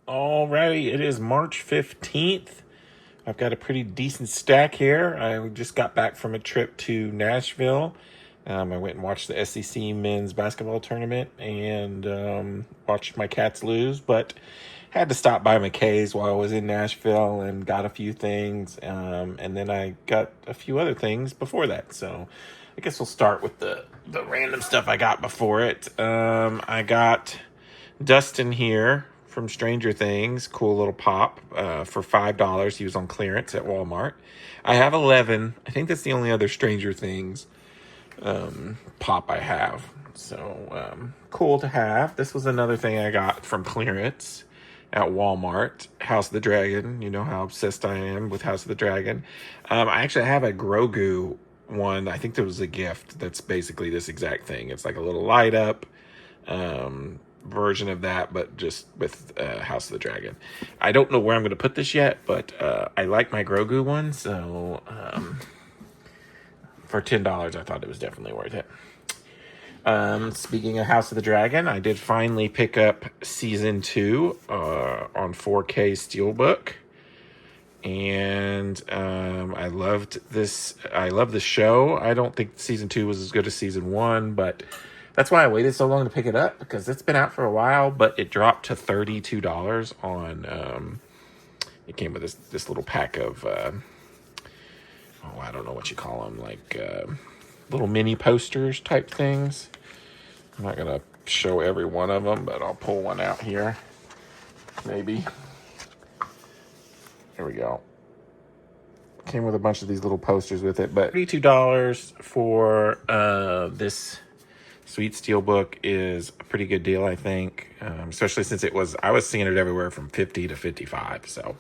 Alrighty, it is March 15th. I've got a pretty decent stack here. I just got back from a trip to Nashville. I went and watched the SEC men's basketball tournament and watched my Cats lose, but had to stop by McKay's while I was in Nashville and got a few things. And then I got a few other things before that. So I guess we'll start with the random stuff I got before it. I got Dustin here from Stranger Things, cool little pop for $5. He was on clearance at Walmart. I have 11. I think that's the only other Stranger Things pop I have. So cool to have. This was another thing I got from clearance at Walmart. House of the Dragon. You know how obsessed I am with House of the Dragon. I actually have a Grogu one. I think there was a gift that's basically this exact thing. It's like a little light up version of that, but just with House of the Dragon. I don't know where I'm going to put this yet, but I like my Grogu one, so for $10, I thought it was definitely worth it. Speaking of House of the Dragon, I did finally pick up season 2 on 4K Steelbook. And I loved this. I love the show. I don't think season 2 was as good as season 1, but that's why I waited so long to pick it up, because it's been out for a while, but it dropped to $32 on, it came with this little pack of, I don't know what you call them, like little mini posters type things. I'm not going to show every one of them, but I'll pull one out here. Maybe. There we go. Came with a bunch of these little posters with it, but $32 for this Sweet Steelbook is a pretty good deal, I think, especially since I was seeing it everywhere from 50 to 55, so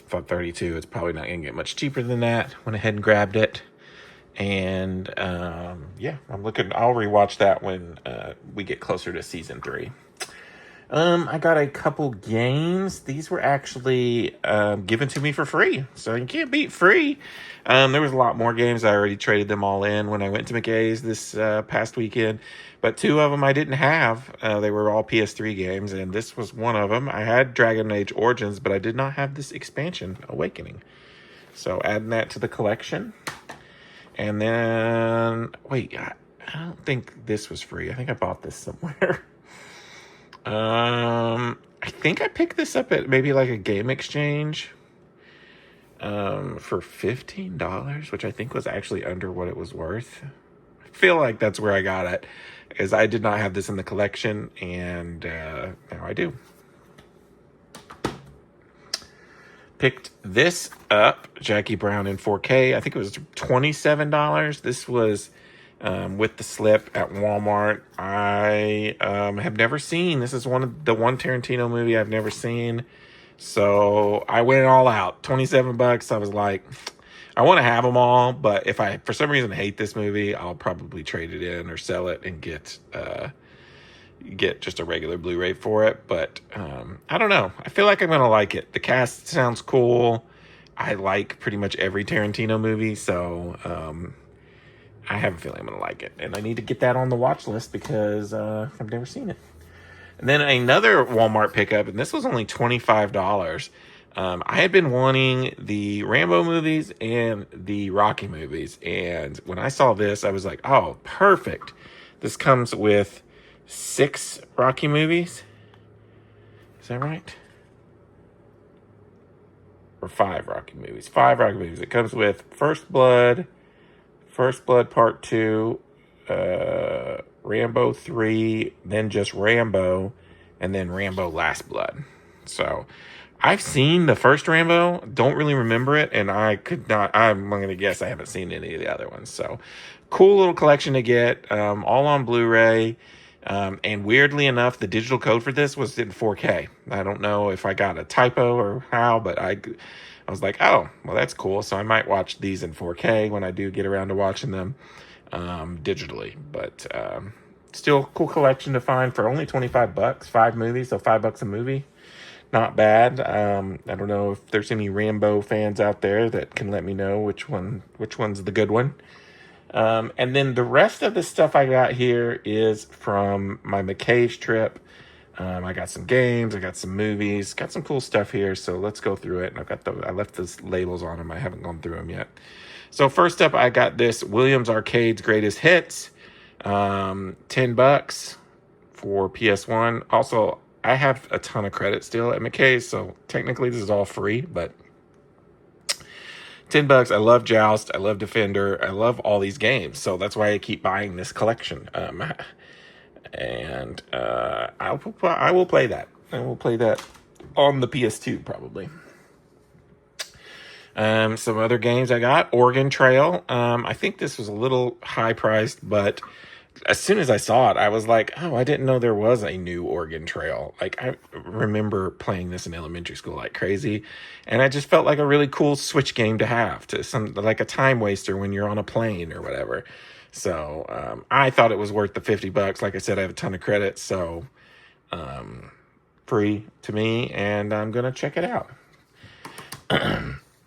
I thought 32, it's probably not going to get much cheaper than that. Went ahead and grabbed it, and yeah, I'll rewatch that when we get closer to season 3. I got a couple games. These were actually given to me for free, so you can't beat free. There was a lot more games. I already traded them all in when I went to McKay's this past weekend, but 2 of them I didn't have. They were all PS3 games, and this was one of them. I had Dragon Age Origins, but I did not have this expansion, Awakening. So adding that to the collection. And then, wait, I don't think this was free. I think I bought this somewhere. I think I picked this up at maybe like a Game Exchange for $15, which I think was actually under what it was worth. I feel like that's where I got it, is I did not have this in the collection, and now I do. Picked this up, Jackie Brown in 4K. I think it was $27. This was with the slip at Walmart. I have never seen. This is one Tarantino movie I've never seen. So I went all out. $27. I was like, I want to have them all, but if I for some reason hate this movie, I'll probably trade it in or sell it and get just a regular Blu-ray for it. But I don't know. I feel like I'm gonna like it. The cast sounds cool. I like pretty much every Tarantino movie, so I have a feeling I'm going to like it. And I need to get that on the watch list because I've never seen it. And then another Walmart pickup, and this was only $25. I had been wanting the Rambo movies and the Rocky movies. And when I saw this, I was like, oh, perfect. This comes with 6 Rocky movies. Is that right? Or 5 Rocky movies. 5 Rocky movies. It comes with First Blood Part 2, Rambo 3, then just Rambo, and then Rambo Last Blood. So I've seen the first Rambo, don't really remember it, and I'm going to guess I haven't seen any of the other ones. So cool little collection to get, all on Blu-ray. And weirdly enough, the digital code for this was in 4K. I don't know if I got a typo or how, but I was like, oh, well, that's cool. So I might watch these in 4K when I do get around to watching them digitally. But still cool collection to find for only $25. 5 movies, so $5 a movie. Not bad. I don't know if there's any Rambo fans out there that can let me know which one's the good one. And then the rest of the stuff I got here is from my McKay's trip. I got some games, I got some movies, got some cool stuff here. So let's go through it. And I left the labels on them. I haven't gone through them yet. So first up, I got this Williams Arcade's Greatest Hits, $10 for PS1. Also, I have a ton of credit still at McKay's, so technically this is all free, but $10. I love Joust, I love Defender, I love all these games, so that's why I keep buying this collection. And I will play that. I will play that on the PS2 probably. Some other games I got. Oregon Trail. I think this was a little high priced, but as soon as I saw it, I was like, oh, I didn't know there was a new Oregon Trail. Like, I remember playing this in elementary school like crazy, and I just felt like a really cool Switch game to have, like a time waster when you're on a plane or whatever. So I thought it was worth the $50. Like I said, I have a ton of credits, so free to me, and I'm gonna check it out.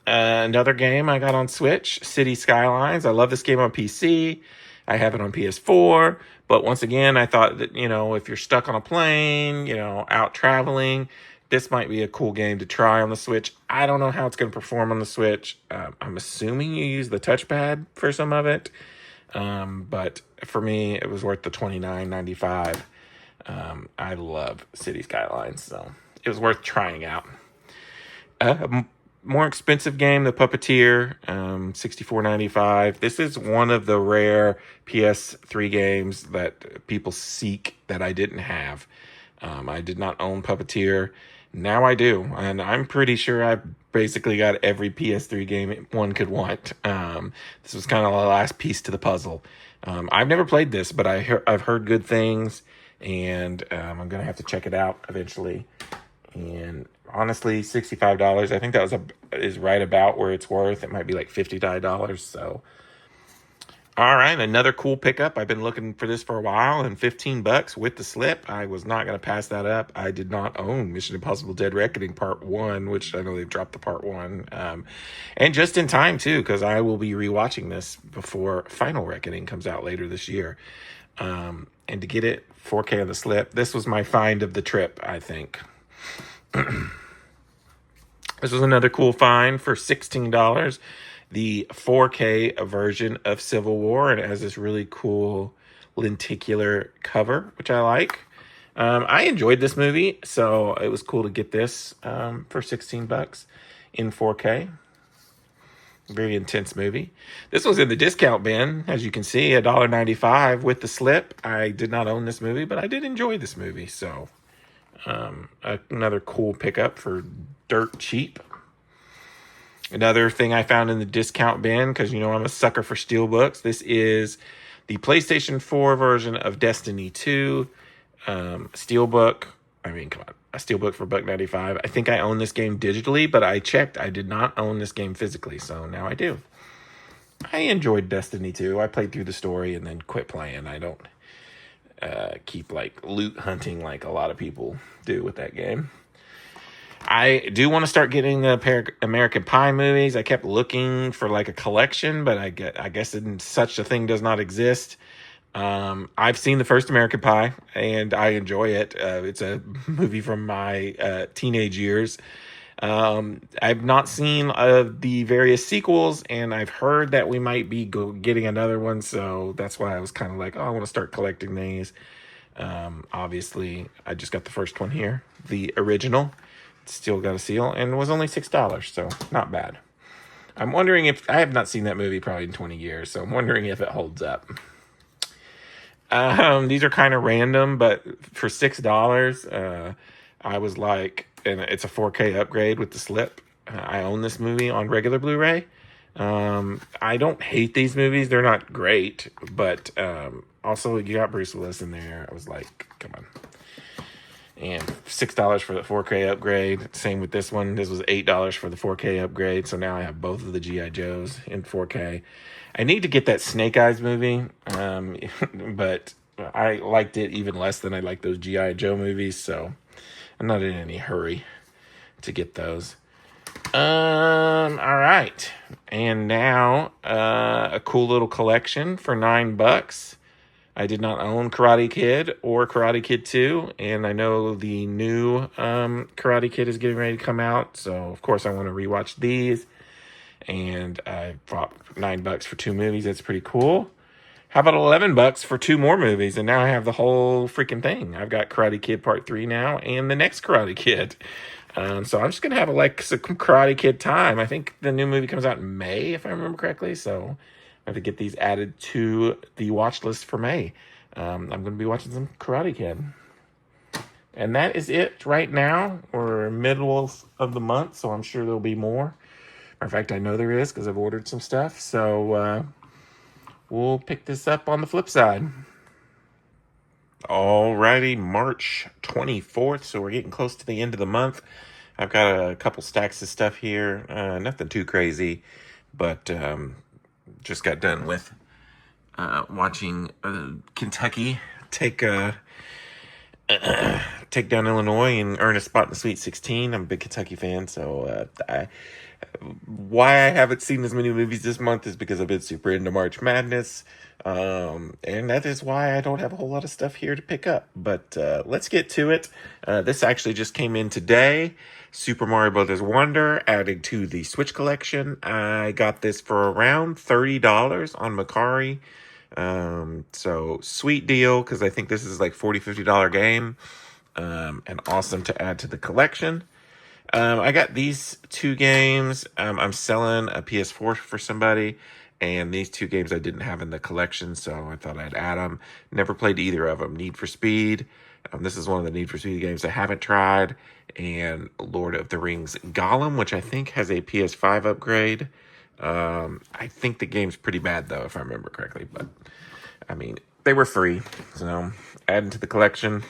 Another game I got on Switch, City Skylines. I love this game on PC. I have it on PS4. But once again, I thought that, if you're stuck on a plane, out traveling, this might be a cool game to try on the Switch. I don't know how it's going to perform on the Switch. I'm assuming you use the touchpad for some of it. But for me, it was worth the $29.95. I love City Skylines, so it was worth trying out. More expensive game, The Puppeteer, $64.95. This is one of the rare PS3 games that people seek that I didn't have. I did not own Puppeteer. Now I do, and I'm pretty sure I basically got every PS3 game one could want. This was kind of the last piece to the puzzle. I've never played this, but I've heard good things, and I'm gonna have to check it out eventually. And honestly, $65. I think that is right about where it's worth. It might be like $50. So, all right, another cool pickup. I've been looking for this for a while, and $15 with the slip. I was not going to pass that up. I did not own Mission Impossible: Dead Reckoning Part 1, which I know they've dropped the Part 1, and just in time too, because I will be rewatching this before Final Reckoning comes out later this year. And to get it 4K on the slip, this was my find of the trip, I think. This was another cool find for $16. The 4K version of Civil War, and it has this really cool lenticular cover, which I like. I enjoyed this movie, so it was cool to get this for $16 in 4K. Very intense movie. This was in the discount bin, as you can see, $1.95 with the slip. I did not own this movie, but I did enjoy this movie, so another cool pickup for dirt cheap. Another thing I found in the discount bin, because I'm a sucker for steelbooks. This is the PlayStation 4 version of Destiny 2 steelbook. I mean, come on, a steelbook for $1.95. I think I own this game digitally, but I checked. I did not own this game physically, so now I do. I enjoyed Destiny 2. I played through the story and then quit playing. I don't keep loot hunting like a lot of people do with that game. I do want to start getting the American Pie movies. I kept looking for a collection, but I guess such a thing does not exist. I've seen the first American Pie and I enjoy it. It's a movie from my teenage years. I've not seen the various sequels, and I've heard that we might be getting another one, so that's why I was kind of like, I want to start collecting these. Obviously, I just got the first one here, the original. It's still got a seal, and it was only $6, so not bad. I'm wondering if, I have not seen that movie probably in 20 years, so I'm wondering if it holds up. These are kind of random, but for $6, I was like, and it's a 4K upgrade with the slip. I own this movie on regular Blu-ray. I don't hate these movies. They're not great, but also you got Bruce Willis in there. I was like, come on. And $6 for the 4K upgrade. Same with this one. This was $8 for the 4K upgrade. So now I have both of the G.I. Joes in 4K. I need to get that Snake Eyes movie, but I liked it even less than I like those G.I. Joe movies. So I'm not in any hurry to get those. All right. And now a cool little collection for $9. I did not own Karate Kid or Karate Kid 2, and I know the new Karate Kid is getting ready to come out, so of course I want to rewatch these. And I bought $9 for 2 movies. That's pretty cool. How about $11 for 2 more movies? And now I have the whole freaking thing. I've got Karate Kid Part 3 now and the next Karate Kid. So I'm just going to have some Karate Kid time. I think the new movie comes out in May, if I remember correctly. So I have to get these added to the watch list for May. I'm going to be watching some Karate Kid. And that is it right now. We're middle of the month, so I'm sure there'll be more. In fact, I know there is because I've ordered some stuff. So we'll pick this up on the flip side. Alrighty, March 24th. So we're getting close to the end of the month. I've got a couple stacks of stuff here. Nothing too crazy, but just got done with watching Kentucky take down Illinois and earn a spot in the Sweet 16. I'm a big Kentucky fan, so why I haven't seen as many movies this month is because I've been super into March Madness, and that is why I don't have a whole lot of stuff here to pick up. But let's get to it. This actually just came in today. Super Mario Bros. Wonder added to the Switch collection. I got this for around $30 on Mercari. So sweet deal, because I think this is like $40-$50 game, and awesome to add to the collection. I got these 2 games. I'm selling a PS4 for somebody, and these 2 games I didn't have in the collection, so I thought I'd add them. Never played either of them. Need for Speed. This is one of the Need for Speed games I haven't tried, and Lord of the Rings Gollum, which I think has a PS5 upgrade. I think the game's pretty bad, though, if I remember correctly, but I mean, they were free, so adding to the collection.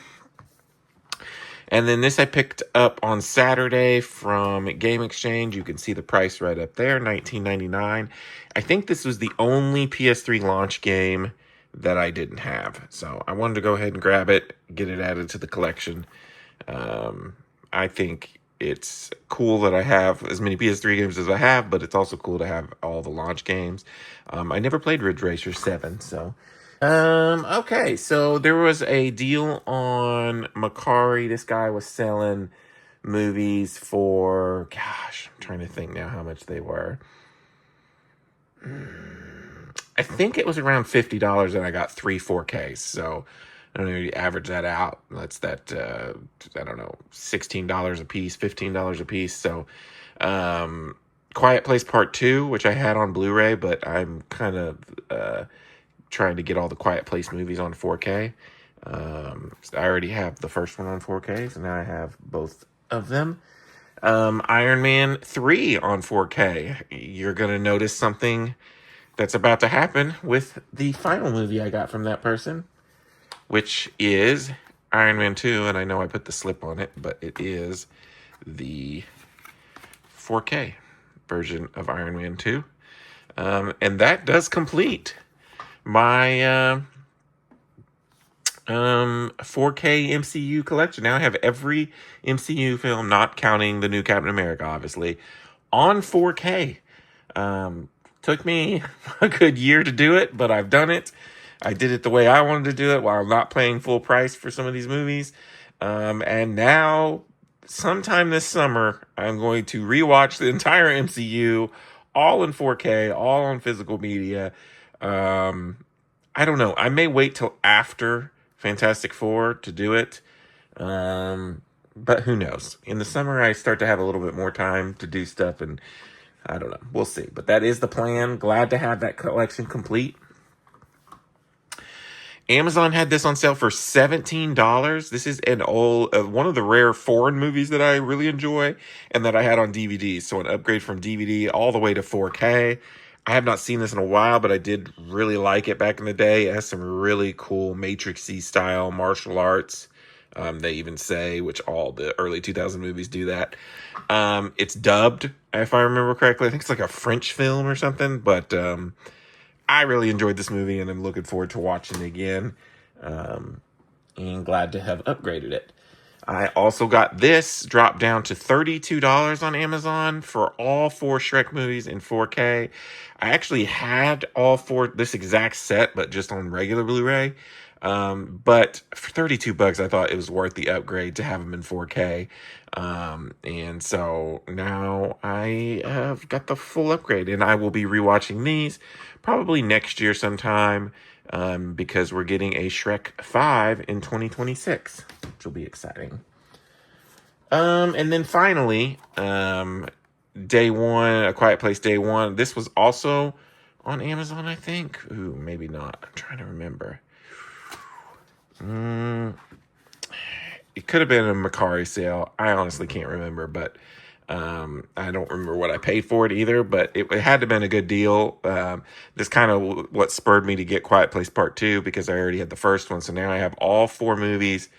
And then this I picked up on Saturday from Game Exchange. You can see the price right up there, $19.99. I think this was the only PS3 launch game that I didn't have. So I wanted to go ahead and grab it, get it added to the collection. I think it's cool that I have as many PS3 games as I have, but it's also cool to have all the launch games. I never played Ridge Racer 7, so... okay, so there was a deal on Mercari. This guy was selling movies for, gosh, I'm trying to think now how much they were. I think it was around $50, and I got 3 4Ks. So I don't know, you average that out. That's that, I don't know, $16 a piece, $15 a piece. So, Quiet Place Part 2, which I had on Blu-ray, but I'm kind of, trying to get all the Quiet Place movies on 4K. I already have the first one on 4K, so now I have both of them. Iron Man 3 on 4K. You're going to notice something that's about to happen with the final movie I got from that person, which is Iron Man 2, and I know I put the slip on it, but it is the 4K version of Iron Man 2. And that does complete my 4K MCU collection. Now I have every MCU film, not counting the new Captain America, obviously, on 4K. Took me a good year to do it, but I've done it. I did it the way I wanted to do it while not paying full price for some of these movies. And now, sometime this summer, I'm going to rewatch the entire MCU, all in 4K, all on physical media. I don't know. I may wait till after Fantastic Four to do it. But who knows? In the summer, I start to have a little bit more time to do stuff, and I don't know. We'll see. But that is the plan. Glad to have that collection complete. Amazon had this on sale for $17. This is an old, one of the rare foreign movies that I really enjoy and that I had on DVD. So an upgrade from DVD all the way to 4K. I have not seen this in a while, but I did really like it back in the day. It has some really cool Matrix-y style martial arts. They even say, which all the early 2000 movies do that. It's dubbed, if I remember correctly. I think it's like a French film or something, but I really enjoyed this movie, and I'm looking forward to watching it again. And glad to have upgraded it. I also got this dropped down to $32 on Amazon for all 4 Shrek movies in 4K. I actually had all 4, this exact set, but just on regular Blu-ray. But for 32 bucks, I thought it was worth the upgrade to have them in 4K. And so now I have got the full upgrade, and I will be rewatching these probably next year sometime, because we're getting a Shrek 5 in 2026, which will be exciting. And then finally, Day One, A Quiet Place Day One. This was also on Amazon, I think. Ooh, maybe not. I'm trying to remember. It could have been a Macari sale. I honestly can't remember, but I don't remember what I paid for it either, but it had to have been a good deal. This kind of what spurred me to get Quiet Place Part 2, because I already had the first one. So now I have all 4 movies,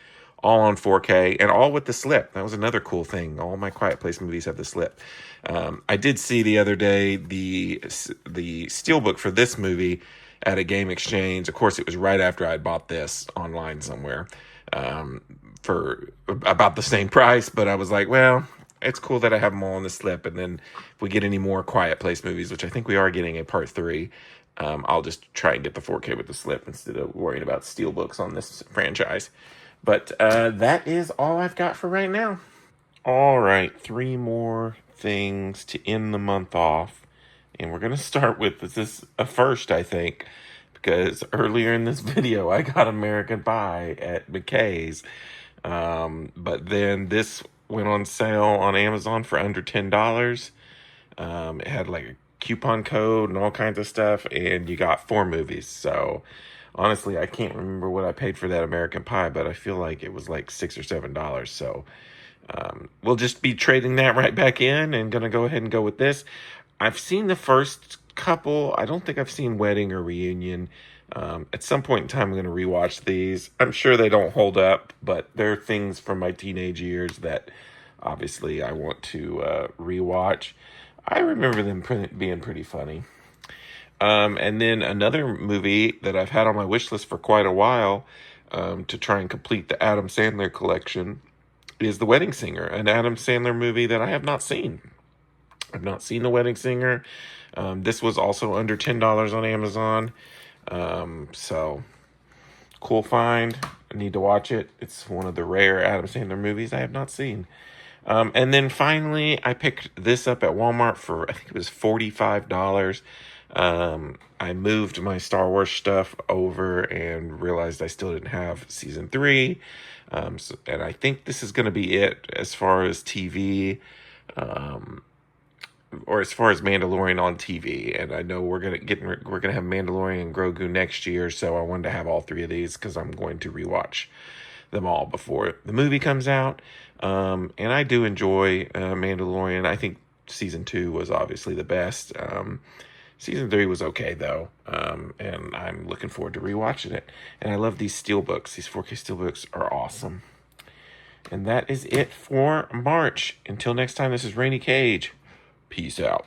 all on 4K, and all with the slip. That was another cool thing. All my Quiet Place movies have the slip. I did see the other day the steelbook for this movie at a game exchange. Of course, it was right after I bought this online somewhere, for about the same price, but I was like, well, it's cool that I have them all on the slip, and then if we get any more Quiet Place movies, which I think we are getting a part 3, I'll just try and get the 4K with the slip instead of worrying about steelbooks on this franchise. But that is all I've got for right now. All right, 3 more things to end the month off, and we're going to start with, this is a first, I think, because earlier in this video I got American Pie at McKay's, but then this went on sale on Amazon for under $10. It had like a coupon code and all kinds of stuff, and you got 4 movies. So honestly, I can't remember what I paid for that American Pie, but I feel like it was like $6 or $7. So we'll just be trading that right back in and gonna go ahead and go with this. I've seen the first couple. I don't think I've seen Wedding or Reunion. At some point in time, I'm going to rewatch these. I'm sure they don't hold up, but they're things from my teenage years that obviously I want to rewatch. I remember them being pretty funny. And then another movie that I've had on my wish list for quite a while, to try and complete the Adam Sandler collection, is The Wedding Singer, an Adam Sandler movie that I have not seen. I've not seen The Wedding Singer. This was also under $10 on Amazon. So cool find. I need to watch it. It's one of the rare Adam Sandler movies I have not seen. And then finally, I picked this up at Walmart for, I think it was $45. I moved my Star Wars stuff over and realized I still didn't have season 3. And I think this is going to be it as far as TV, or as far as Mandalorian on TV. And I know we're gonna have Mandalorian and Grogu next year, so I wanted to have all 3 of these because I'm going to rewatch them all before the movie comes out. And I do enjoy Mandalorian. I think season 2 was obviously the best. Season 3 was okay though, and I'm looking forward to rewatching it. And I love these steelbooks. These 4K steelbooks are awesome. And that is it for March. Until next time, this is Rainy Cage. Peace out.